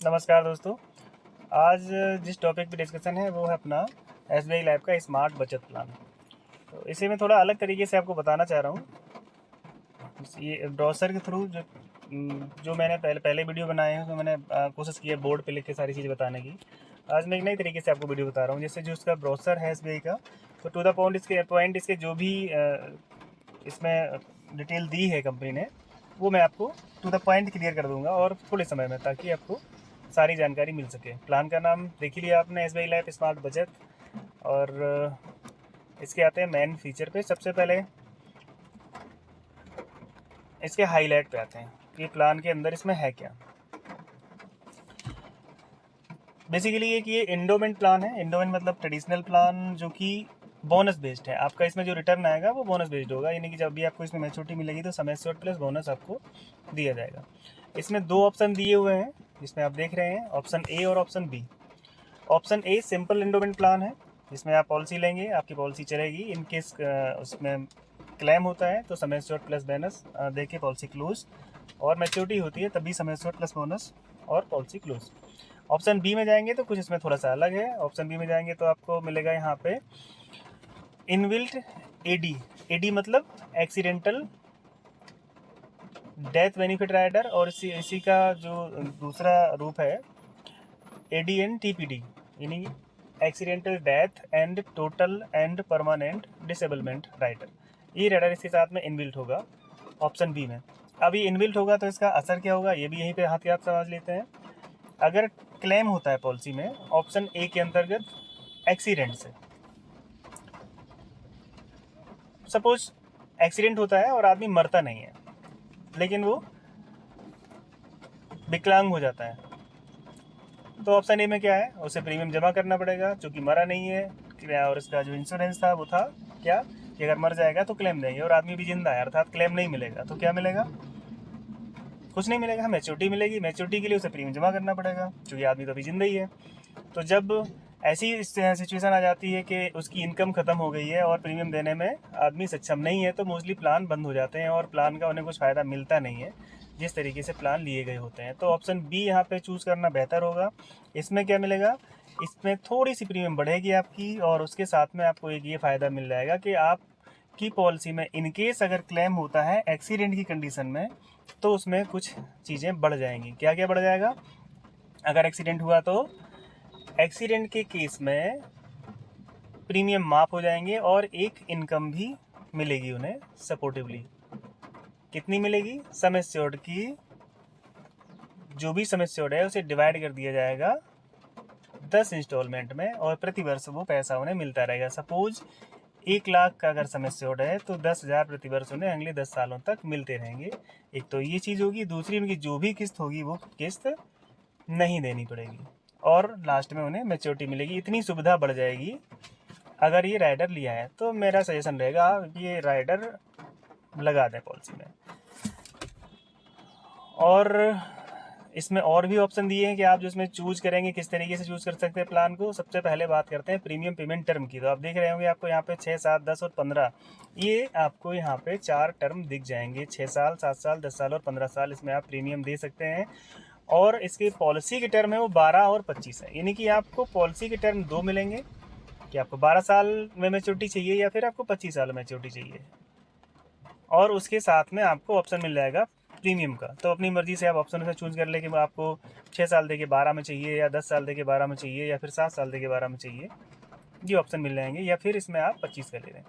नमस्कार दोस्तों। आज जिस टॉपिक पे डिस्कशन है वो है अपना एसबीआई लाइफ का स्मार्ट बचत प्लान। तो इसे मैं थोड़ा अलग तरीके से आपको बताना चाह रहा हूँ। ये ब्राउज़र के थ्रू जो मैंने पहले वीडियो बनाए हैं, तो मैंने कोशिश की है बोर्ड पे लिख के सारी चीज़ बताने की। आज मैं एक नई तरीके से आपको वीडियो बता रहा हूँ। जैसे जो उसका ब्राउज़र है एसबीआई का, तो टू द पॉइंट इसके जो भी इसमें डिटेल दी है कंपनी ने, वो मैं आपको टू द पॉइंट क्लियर कर दूंगा और थोड़े समय में, ताकि आपको सारी जानकारी मिल सके। प्लान का नाम देख ही लिया आपने, एसबीआई लाइफ स्मार्ट बचत। और इसके आते हैं मेन फीचर पे। सबसे पहले इसके हाईलाइट पे आते हैं कि प्लान के अंदर इसमें है क्या। बेसिकली ये इंडोमेंट प्लान है। इंडोमेंट मतलब ट्रेडिशनल प्लान, जो कि बोनस बेस्ड है। आपका इसमें जो रिटर्न आएगा वो बोनस बेस्ड होगा, यानी कि जब भी आपको इसमें मैच्योरिटी मिलेगी तो समय श्योर प्लस बोनस आपको दिया जाएगा। इसमें दो ऑप्शन दिए हुए हैं जिसमें आप देख रहे हैं, ऑप्शन ए और option B. Option A simple endowment plan है, जिसमें आप पॉलिसी लेंगे, आपकी पॉलिसी चलेगी। इन केस उसमें क्लेम होता है तो समय श्योर प्लस बोनस दे के पॉलिसी क्लोज, और मैच्योरिटी होती है तभी समय श्योर प्लस बोनस और पॉलिसी क्लोज। ऑप्शन बी में जाएंगे तो कुछ इसमें थोड़ा सा अलग है। ऑप्शन बी में जाएंगे तो आपको मिलेगा यहाँ पे इनबिल्ट एडी। एडी मतलब एक्सीडेंटल डेथ बेनिफिट राइडर, और इसी का जो दूसरा रूप है एडीएन टीपीडी, यानी accidental death and total and permanent disablement rider. ये राइडर इसके साथ में इनबिल्ट होगा ऑप्शन बी में। अब ये इनबिल्ट होगा तो इसका असर क्या होगा, ये भी यहीं पे हाथ समझ लेते हैं। अगर क्लेम होता है पॉलिसी में ऑप्शन ए के अंतर्गत एक्सीडेंट से, सपोज एक्सीडेंट होता है और आदमी मरता नहीं है लेकिन वो विकलांग हो जाता है, तो ऑप्शन ए में क्या है, उसे प्रीमियम जमा करना पड़ेगा चूँकि मरा नहीं है। और इसका जो इंश्योरेंस था वो था क्या, कि अगर मर जाएगा तो क्लेम देंगे, और आदमी भी जिंदा है अर्थात क्लेम नहीं मिलेगा, तो क्या मिलेगा, कुछ नहीं मिलेगा, मैच्योरिटी मिलेगी। मैच्योरिटी के लिए उसे प्रीमियम जमा करना पड़ेगा क्योंकि आदमी तो अभी जिंदा ही है। तो जब ऐसी सिचुएशन आ जाती है कि उसकी इनकम ख़त्म हो गई है और प्रीमियम देने में आदमी सक्षम नहीं है, तो मोस्टली प्लान बंद हो जाते हैं और प्लान का उन्हें कुछ फ़ायदा मिलता नहीं है जिस तरीके से प्लान लिए गए होते हैं। तो ऑप्शन बी यहाँ पे चूज़ करना बेहतर होगा। इसमें क्या मिलेगा, इसमें थोड़ी सी प्रीमियम बढ़ेगी आपकी, और उसके साथ में आपको एक ये फ़ायदा मिल जाएगा कि आपकी पॉलिसी में इनकेस अगर क्लेम होता है एक्सीडेंट की कंडीशन में, तो उसमें कुछ चीज़ें बढ़ जाएंगी। क्या क्या बढ़ जाएगा, अगर एक्सीडेंट हुआ तो एक्सीडेंट के केस में प्रीमियम माफ़ हो जाएंगे और एक इनकम भी मिलेगी उन्हें सपोर्टिवली। कितनी मिलेगी, सम एश्योर्ड की जो भी सम एश्योर्ड है उसे डिवाइड कर दिया जाएगा 10 इंस्टॉलमेंट में, और प्रति वर्ष वो पैसा उन्हें मिलता रहेगा। सपोज 1 लाख का अगर सम एश्योर्ड है तो 10,000 प्रति वर्ष उन्हें अगले 10 सालों तक मिलते रहेंगे। एक तो ये चीज़ होगी, दूसरी उनकी जो भी किस्त होगी वो किस्त नहीं देनी पड़ेगी, और लास्ट में उन्हें मैच्योरिटी मिलेगी। इतनी सुविधा बढ़ जाएगी अगर ये राइडर लिया है। तो मेरा सजेशन रहेगा ये राइडर लगा दें पॉलिसी में। और इसमें और भी ऑप्शन दिए हैं कि आप जो इसमें चूज़ करेंगे किस तरीके से चूज़ कर सकते हैं प्लान को। सबसे पहले बात करते हैं प्रीमियम पेमेंट टर्म की। तो आप देख रहे होंगे आपको यहाँ पे 6, 7, 10 और 15, ये आपको यहाँ पे 4 टर्म दिख जाएंगे। 6 साल, 7 साल, 10 साल और 15 साल इसमें आप प्रीमियम दे सकते हैं। और इसकी पॉलिसी की टर्म है वो 12 और 25 है, यानी कि आपको पॉलिसी के टर्म 2 मिलेंगे कि आपको 12 साल में मैच्योरिटी चाहिए या फिर आपको 25 साल में मैच्योरिटी चाहिए। और उसके साथ में आपको ऑप्शन मिल जाएगा प्रीमियम का। तो अपनी मर्ज़ी से आप ऑप्शन से चूज़ कर लें कि आपको 6 साल दे के 12 में चाहिए, या 10 साल दे के 12 में चाहिए, या फिर 7 साल दे के 12 में चाहिए। ये ऑप्शन मिल जाएंगे, या फिर इसमें आप 25 का ले लें।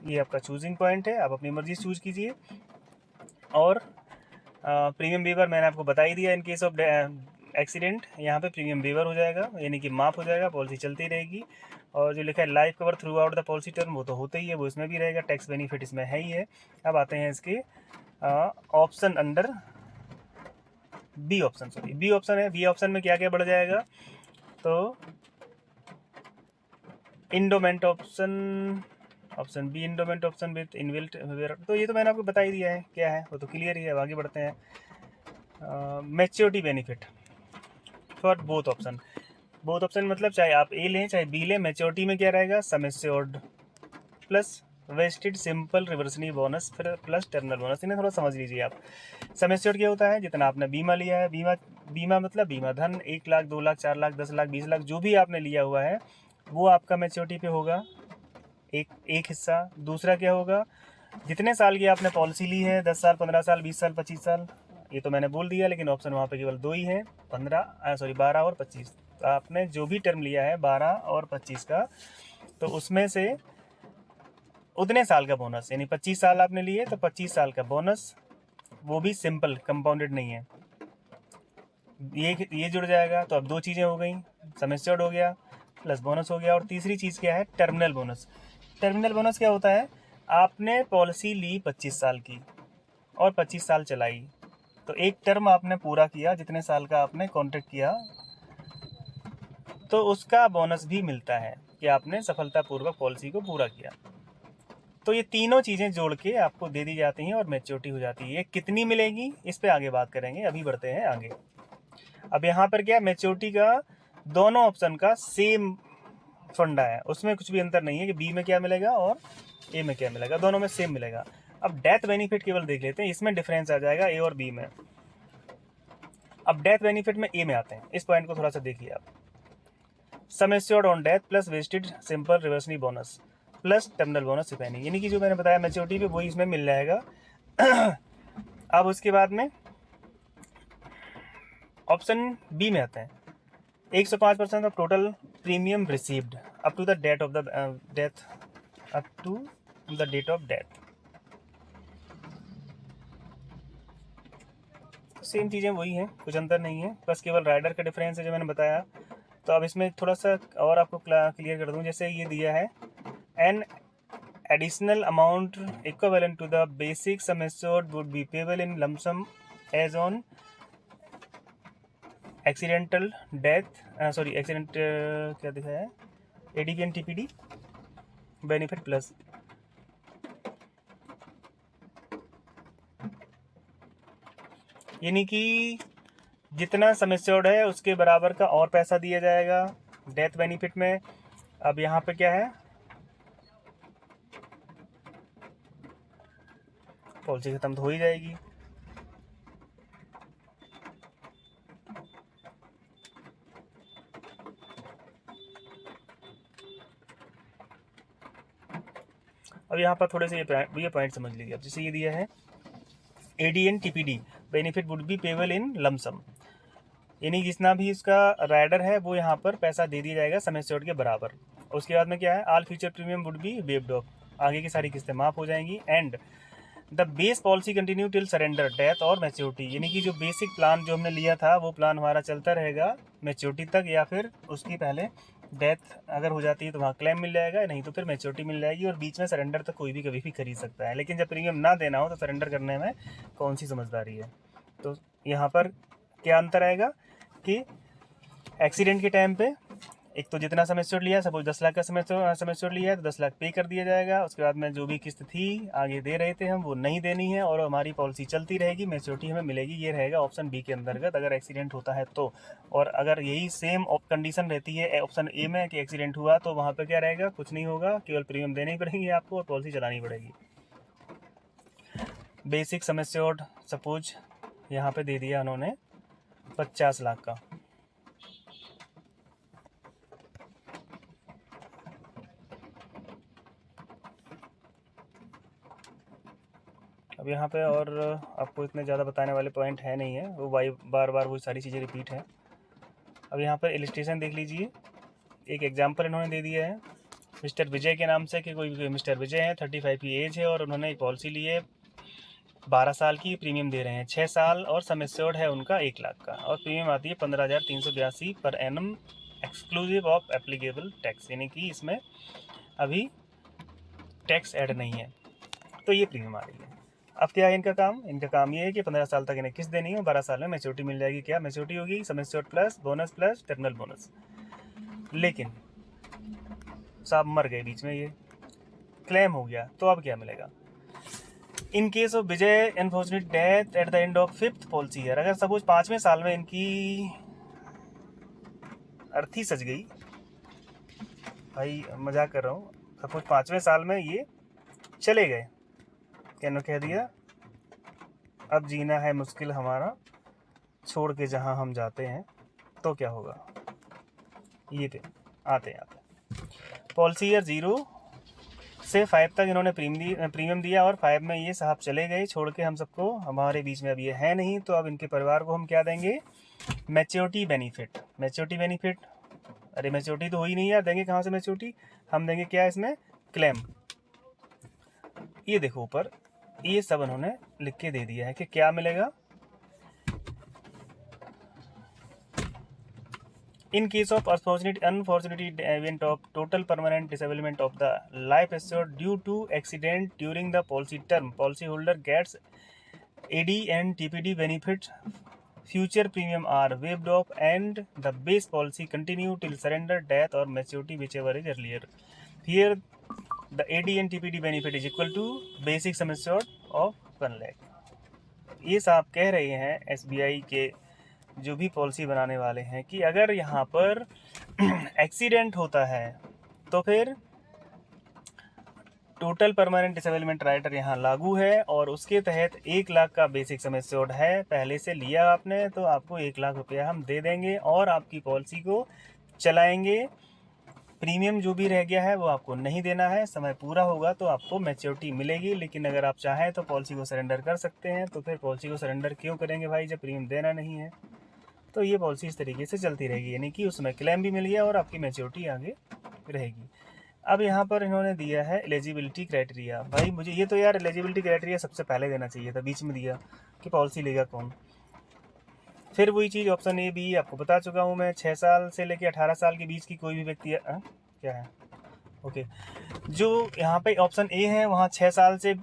ये आपका चूजिंग पॉइंट है, आप अपनी मर्ज़ी से चूज़ कीजिए। और प्रीमियम वेवर मैंने आपको बता ही दिया, इन केस ऑफ एक्सीडेंट यहाँ पे प्रीमियम वेवर हो जाएगा, यानी कि माफ़ हो जाएगा, पॉलिसी चलती रहेगी। और जो लिखा है life cover through out the policy term, वो तो होता ही है, वो इसमें भी रहेगा। टैक्स बेनिफिट इसमें है ही है। अब आते हैं इसके option under B option, sorry B option है। बी ऑप्शन में क्या क्या बढ़ जाएगा, तो endowment option, option B endowment option with inbuilt, तो ये तो मैंने आपको बता ही दिया है क्या है, वो तो क्लियर ही है। अब आगे बढ़ते हैं। Maturity benefit for both option. Both option मतलब चाहे आप ए लें चाहे बी लें, मैच्योरिटी में क्या रहेगा, sum assured plus vested simple reversionary bonus फिर प्लस टर्मिनल बोनस। इन्हें थोड़ा समझ लीजिए आप। सम एश्योर्ड क्या होता है, जितना आपने बीमा लिया है, बीमा बीमा मतलब बीमा धन 1 लाख 2 लाख 4 लाख 10 लाख 20 लाख जो भी आपने लिया हुआ है वो आपका मैच्योरिटी पे होगा, एक हिस्सा। दूसरा क्या होगा, जितने साल की आपने पॉलिसी ली है, 10 साल 15 साल 20 साल 25 साल, ये तो मैंने बोल दिया, लेकिन ऑप्शन वहाँ पे केवल 2 ही है, 12 और 25। तो आपने जो भी टर्म लिया है 12 और 25 का, तो उसमें से उतने साल का बोनस, यानी 25 साल आपने लिए तो 25 साल का बोनस, वो भी सिंपल, कंपाउंडेड नहीं है, ये जुड़ जाएगा। तो अब 2 चीज़ें हो गई, सम एश्योर्ड हो गया प्लस बोनस हो गया। और तीसरी चीज़ क्या है, टर्मिनल बोनस। टर्मिनल बोनस क्या होता है, आपने पॉलिसी ली 25 साल की और 25 साल चलाई, तो एक टर्म आपने पूरा किया, जितने साल का आपने कॉन्ट्रैक्ट किया, तो उसका बोनस भी मिलता है कि आपने सफलतापूर्वक पॉलिसी को पूरा किया। तो ये तीनों चीज़ें जोड़ के आपको दे दी जाती हैं और मैच्योरिटी हो जाती है। ये कितनी मिलेगी इस पे आगे बात करेंगे, अभी बढ़ते हैं आगे। अब यहाँ पर क्या, मैच्योरिटी का दोनों ऑप्शन का सेम फंडा है, उसमें कुछ भी अंतर नहीं है कि बी में क्या मिलेगा और ए में क्या मिलेगा, दोनों में सेम मिलेगा। अब डेथ बेनिफिट केवल देख लेते हैं, इसमें डिफरेंस आ जाएगा ए और बी में। अब डेथ बेनिफिट में ए में आते हैं, इस पॉइंट को थोड़ा सा देखिए आप। Sum assured on death plus vested simple reversely bonus plus terminal bonus if any, यानी कि जो मैंने बताया मैच्योरिटी पे वही इसमें मिल जाएगा। अब उसके बाद में ऑप्शन बी में आते हैं, 105% of total premium received up to the date of the death, up to the date of death. Same चीज़ें वही हैं, कुछ अंतर नहीं है, बस केवल राइडर का डिफरेंस है जो मैंने बताया। तो अब इसमें थोड़ा सा और आपको क्लियर कर दूं, जैसे ये दिया है an additional amount equivalent to the basic sum assured would be payable in lump sum as on accidental death, accident क्या दिखाया है, ADP and TPD benefit plus. यानी कि जितना सम एश्योर्ड है उसके बराबर का और पैसा दिया जाएगा डेथ बेनिफिट में। अब यहाँ पे क्या है, पॉलिसी खत्म तो हो ही जाएगी। अब यहाँ पर थोड़े से ये पॉइंट समझ लीजिए। अब जैसे ये दिया है ADN TPD benefit would be payable in lump sum, यानी जितना भी इसका राइडर है वो यहाँ पर पैसा दे दिया जाएगा सम एश्योर्ड के बराबर। उसके बाद में क्या है, all future premium would be waived of, आगे की सारी किस्तें माफ़ हो जाएंगी। And the base policy continue till surrender death और मैच्योरिटी, यानी कि जो बेसिक प्लान जो हमने लिया था वो प्लान हमारा चलता रहेगा मैच्योरिटी तक, या फिर उसकी पहले डेथ अगर हो जाती है तो वहाँ क्लेम मिल जाएगा, नहीं तो फिर मैच्योरिटी मिल जाएगी। और बीच में सरेंडर तक कोई भी कभी भी खरीद सकता है, लेकिन जब प्रीमियम ना देना हो तो सरेंडर करने में कौन सी समझदारी है। तो यहाँ पर क्या अंतर आएगा कि एक्सीडेंट के टाइम पे एक तो जितना सम एश्योर्ड लिया, सपोज 10 लाख का सम एश्योर्ड लिया है तो 10 लाख पे कर दिया जाएगा। उसके बाद में जो भी किस्त थी आगे दे रहे थे हम वो नहीं देनी है और हमारी पॉलिसी चलती रहेगी, मैच्योरिटी हमें मिलेगी। ये रहेगा ऑप्शन बी के अंतर्गत अगर एक्सीडेंट होता है तो। और अगर यही सेम कंडीशन रहती है ऑप्शन ए में कि एक्सीडेंट हुआ, तो वहाँ पर क्या रहेगा, कुछ नहीं होगा, केवल प्रीमियम देनी पड़ेगी आपको और पॉलिसी चलानी पड़ेगी। बेसिक सम एश्योर्ड सपोज यहाँ पे दे दिया उन्होंने 50 लाख का, अब यहाँ पे और आपको इतने ज़्यादा बताने वाले पॉइंट है नहीं है, वो बार बार वो सारी चीज़ें रिपीट हैं। अब यहाँ पर इलस्ट्रेशन देख लीजिए, एक एग्जांपल इन्होंने दे दिया है मिस्टर विजय के नाम से कि कोई मिस्टर विजय है, 35 की एज है और उन्होंने एक पॉलिसी ली है 12 साल की, प्रीमियम दे रहे हैं 6 साल और सम एश्योर्ड है उनका 1 लाख का और प्रीमियम आती है 15,382 per annum exclusive of applicable tax, यानी कि इसमें अभी टैक्स ऐड नहीं है, तो ये प्रीमियम आ रही है। अब क्या है इनका काम ये है कि 15 साल तक इन्हें किस्त देनी है, 12 साल में मैच्योरिटी मिल जाएगी। क्या मैच्योरिटी होगी, सम assured plus bonus plus terminal bonus. लेकिन साहब मर गए बीच में, ये क्लेम हो गया, तो अब क्या मिलेगा। In case of Vijay unfortunate death at the end of 5th policy year, अगर सपोज 5वें साल में इनकी अर्थी सज गई, भाई मजाक कर रहा हूँ, सपोज 5वें साल में ये चले गए, क्या कह दिया अब जीना है मुश्किल हमारा, छोड़ के जहाँ हम जाते हैं तो क्या होगा, ये पे आते हैं पॉलिसी ईयर 0 से 5 तक इन्होंने प्रीमियम दिया और 5 में ये साहब चले गए छोड़ के हम सबको, हमारे बीच में अब ये है नहीं, तो अब इनके परिवार को हम क्या देंगे, मैच्योरिटी बेनिफिट। मैच्योरिटी बेनिफिट, अरे मैच्योरिटी तो हो ही नहीं यार, देंगे कहाँ से मैच्योरिटी, हम देंगे क्या इसमें, क्लेम। ये देखो ऊपर ये सब उन्होंने लिख के दे दिया है कि क्या मिलेगा। In case of unfortunate event of total permanent disablement of the life assured due to accident during the policy term, policyholder gets AD and TPD benefits. Future premium are waived off and the base policy continue till surrender, death or maturity, whichever is earlier. Here, the AD and TPD benefit is equal to basic sum assured of 1 lakh. ये साहब कह रहे हैं SBI के जो भी policy बनाने वाले हैं कि अगर यहाँ पर एक्सीडेंट होता है तो फिर टोटल परमानेंट डिसेबलमेंट राइटर यहाँ लागू है और उसके तहत 1 लाख का बेसिक सम एश्योर्ड है, पहले से लिया आपने तो आपको 1 लाख रुपया हम दे देंगे और आपकी पॉलिसी को चलाएंगे। प्रीमियम जो भी रह गया है वो आपको नहीं देना है, समय पूरा होगा तो आपको मैच्योरिटी मिलेगी, लेकिन अगर आप चाहें तो पॉलिसी को सरेंडर कर सकते हैं। तो फिर पॉलिसी को सरेंडर क्यों करेंगे भाई जब प्रीमियम देना नहीं है। तो ये पॉलिसी इस तरीके से चलती रहेगी, यानी कि उसमें क्लेम भी मिल गया और आपकी मैच्योरिटी आगे रहेगी। अब यहाँ पर इन्होंने दिया है एलिजिबिलिटी क्राइटेरिया। भाई मुझे ये तो यार एलिजिबिलिटी क्राइटेरिया सबसे पहले देना चाहिए था, बीच में दिया कि पॉलिसी लेगा कौन। फिर वही चीज़ ऑप्शन ए बी आपको बता चुका हूँ मैं, 6 साल से लेकर 18 साल के बीच की कोई भी व्यक्ति क्या है ओके। जो यहाँ पे ऑप्शन ए है वहाँ 6 साल से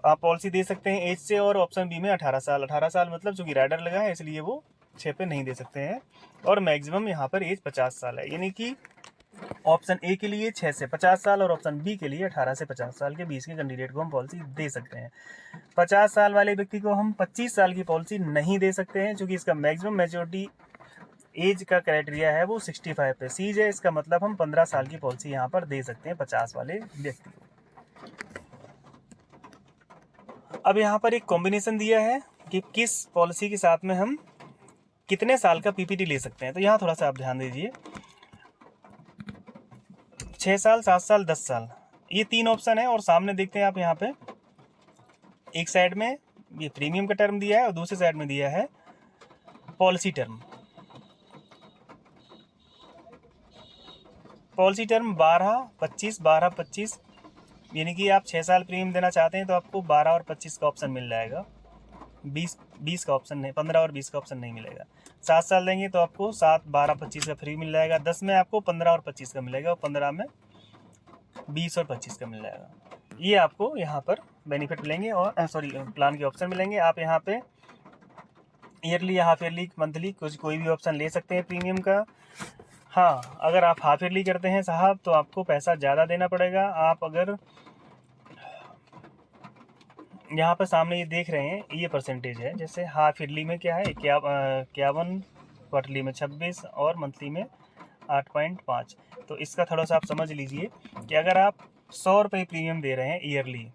आप पॉलिसी दे सकते हैं एज से, और ऑप्शन बी में 18 साल। 18 साल मतलब चूँकि राइडर लगा है इसलिए वो 6 पे नहीं दे सकते हैं, और मैक्सिमम यहाँ पर एज 50 साल है, यानी कि ऑप्शन ए के लिए 6 से 50 साल और ऑप्शन बी के लिए 18 से 50 साल के बीच के कैंडिडेट को हम पॉलिसी दे सकते हैं। 50 साल वाले व्यक्ति को हम 25 साल की पॉलिसी नहीं दे सकते हैं, क्योंकि इसका मैक्सिमम मैच्योरिटी एज का क्राइटेरिया है वो 65 पे सीज है। इसका मतलब हम 15 साल की पॉलिसी यहाँ पर दे सकते हैं 50 वाले व्यक्ति को। अब यहाँ पर एक कॉम्बिनेशन दिया है कि किस पॉलिसी के साथ में हम कितने साल का पीपीटी ले सकते हैं। तो यहाँ थोड़ा सा आप ध्यान दीजिए, 6 साल, 7 साल, 10 साल, ये 3 ऑप्शन है। और सामने देखते हैं आप यहाँ पे एक साइड में ये प्रीमियम का टर्म दिया है और दूसरी साइड में दिया है पॉलिसी टर्म। पॉलिसी टर्म 12-25, 12-25, यानी कि आप 6 साल प्रीमियम देना चाहते हैं तो आपको 12 और 25 का ऑप्शन मिल जाएगा, 20 का ऑप्शन नहीं, 15 और 20 का ऑप्शन नहीं मिलेगा। 7 साल देंगे तो आपको 7, 12, 25 का फ्री मिल जाएगा, 10 में आपको 15 और 25 का मिलेगा, और 15 में 20 और 25 का मिल जाएगा। ये आपको यहाँ पर बेनिफिट मिलेंगे और प्लान के ऑप्शन मिलेंगे। आप यहाँ पे ईयरली, हाफ ईयरली, मंथली कोई भी ऑप्शन ले सकते हैं प्रीमियम का। हाँ, अगर आप हाफ ईयरली करते हैं साहब तो आपको पैसा ज़्यादा देना पड़ेगा। आप अगर यहाँ पर सामने ये देख रहे हैं ये परसेंटेज है, जैसे हाफ ईयरली में क्या है 51, क्वार्टरली में 26 और मंथली में 8.5। तो इसका थोड़ा सा आप समझ लीजिए कि अगर आप 100 रुपये प्रीमियम दे रहे हैं ईयरली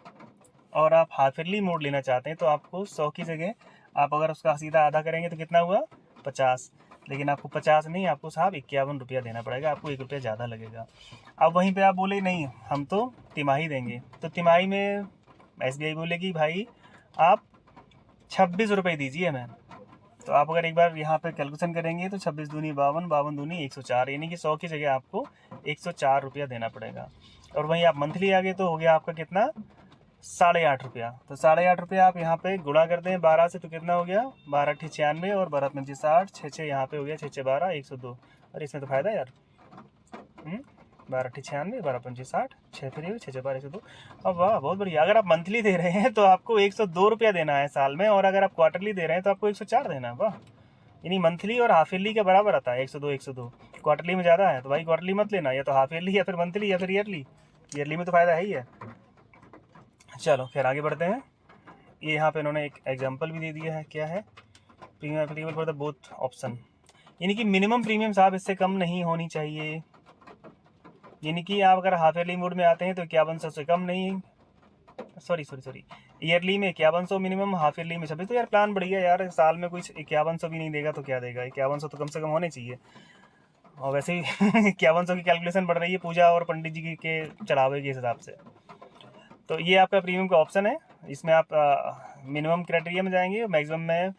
और आप हाफ ईयरली मोड लेना चाहते हैं तो आपको 100 की जगह आप अगर उसका सीधा आधा करेंगे तो कितना हुआ 50, लेकिन आपको 50 नहीं, आपको साहब 51 रुपया देना पड़ेगा, आपको 1 रुपया ज़्यादा लगेगा। अब वहीं पे आप बोले नहीं हम तो तिमाही देंगे, तो तिमाही में SBI बोलेगी भाई आप 26 रुपये दीजिए हमें। तो आप अगर एक बार यहाँ पे कैलकुलेशन करेंगे तो 26 दूनी 52, 52 दूनी 104, यानी कि 100 की जगह आपको 104 रुपया देना पड़ेगा। और वहीं आप मंथली आ गए तो हो गया आपका कितना 8.5 रुपया। तो 8.5 रुपया आप यहाँ पे गुणा करते हैं 12 से तो कितना हो गया 12 × 96 और 12 × 5 60, 6 यहाँ पे हो गया 6 × 12 102। और इसमें तो फायदा यार 12 × 96, 12 × 5 60, 6 फिर 6 × 12 102। अब वाह बहुत बढ़िया। अगर आप मंथली दे रहे हैं तो आपको 102 रुपया देना है साल में, और अगर आप क्वार्टरली दे रहे हैं तो आपको 104 देना है। वाह, यानी मंथली और हाफ ईयरली के बराबर आता है 102 102। क्वार्टरली में ज़्यादा है तो भाई क्वार्टरली मत लेना, या तो हाफ ईयरली या फिर मंथली या फिर ईयरली। ईयरली में तो फ़ायदा है ही है। चलो फिर आगे बढ़ते हैं। ये यहाँ पे इन्होंने एक एग्जांपल भी दे दिया है, क्या है premium applicable for the both option, यानी कि मिनिमम प्रीमियम साहब इससे कम नहीं होनी चाहिए। यानी कि आप अगर हाफ ईयरली मोड में आते हैं तो 5100 से कम नहीं, सॉरी ईयरली में 5100 मिनिमम, हाफ ईयरली में 26। तो यार प्लान बढ़िया यार, साल में कुछ 5100 भी नहीं देगा तो क्या देगा, 5100 तो कम से कम होने चाहिए। और वैसे ही 5100 की कैलकुलेशन बढ़ रही है पूजा और पंडित जी के चढ़ावे के हिसाब से। तो ये आपका प्रीमियम का ऑप्शन है। इसमें आप मिनिमम क्राइटेरिया में जाएंगे, मैक्सिमम में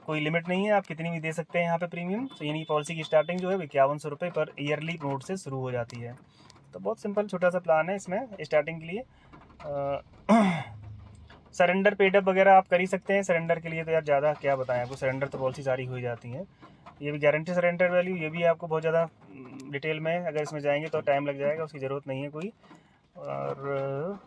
कोई लिमिट नहीं है, आप कितनी भी दे सकते हैं यहाँ पे प्रीमियम। तो यानी पॉलिसी की स्टार्टिंग जो है 5100 रुपये पर ईयरली नोट से शुरू हो जाती है। तो बहुत सिंपल छोटा सा प्लान है इसमें स्टार्टिंग के लिए। सरेंडर पेडअप वगैरह आप कर ही सकते हैं। सरेंडर के लिए तो यार ज़्यादा क्या बताएं आपको, सरेंडर तो पॉलिसी सारी हो ही जाती हैं। ये भी गारंटी सरेंडर वैल्यू, ये भी आपको बहुत ज़्यादा डिटेल में अगर इसमें जाएंगे तो टाइम लग जाएगा, उसकी ज़रूरत नहीं है कोई। और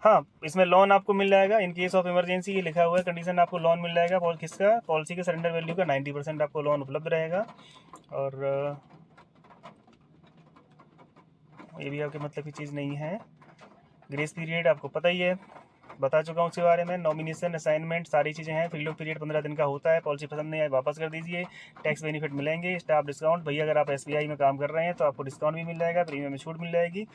हाँ, इसमें लोन आपको मिल जाएगा इन केस ऑफ इमरजेंसी, ये लिखा हुआ है कंडीशन, आपको लोन मिल जाएगा किसका, पॉलिसी के सरेंडर वैल्यू का 90% आपको लोन उपलब्ध रहेगा। और ये भी आपके मतलब की चीज़ नहीं है। ग्रेस पीरियड आपको पता ही है, बता चुका हूँ उसके बारे में। नॉमिनेशन, असाइनमेंट सारी चीज़ें हैं। फील्ड ऑफ पीरियड 15 दिन का होता है। पॉलिसी पसंद नहीं आए वापस कर दीजिए। टैक्स बेनिफिट मिलेंगे। स्टाफ डिस्काउंट, भैया अगर आप SBI में काम कर रहे हैं तो आपको डिस्काउंट भी मिल जाएगा, प्रीमियम में छूट मिल जाएगी।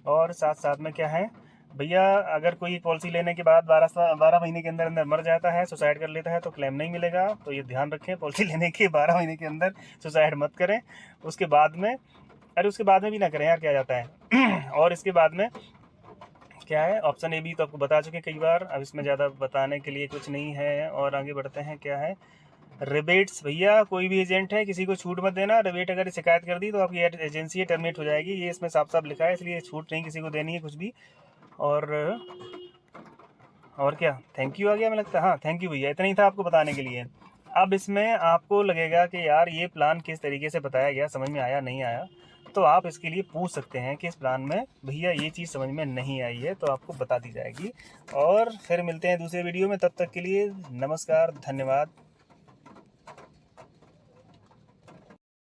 और साथ साथ में क्या है भैया, अगर कोई पॉलिसी लेने के बाद 12 महीने के अंदर अंदर मर जाता है, सुसाइड कर लेता है तो क्लेम नहीं मिलेगा। तो ये ध्यान रखें, पॉलिसी लेने के 12 महीने के अंदर सुसाइड मत करें। उसके बाद में, अरे उसके बाद में भी ना करें यार, क्या जाता है। और इसके बाद में क्या है, ऑप्शन ए भी तो आपको बता चुके कई बार, अब इसमें ज़्यादा बताने के लिए कुछ नहीं है। और आगे बढ़ते हैं, क्या है रिबेट्स। भैया कोई भी एजेंट है किसी को छूट मत देना। रिबेट अगर शिकायत कर दी तो आपकी एजेंसी टर्मिनेट हो जाएगी, ये इसमें साफ साफ लिखा है, इसलिए छूट नहीं किसी को देनी है कुछ भी। और क्या, थैंक यू आ गया, मैं लगता है। हाँ थैंक यू भैया, इतना ही था आपको बताने के लिए। अब इसमें आपको लगेगा कि यार ये प्लान किस तरीके से बताया गया, समझ में आया नहीं आया, तो आप इसके लिए पूछ सकते हैं कि इस प्लान में भैया ये चीज़ समझ में नहीं आई है, तो आपको बता दी जाएगी। और फिर मिलते हैं दूसरे वीडियो में, तब तक के लिए नमस्कार, धन्यवाद।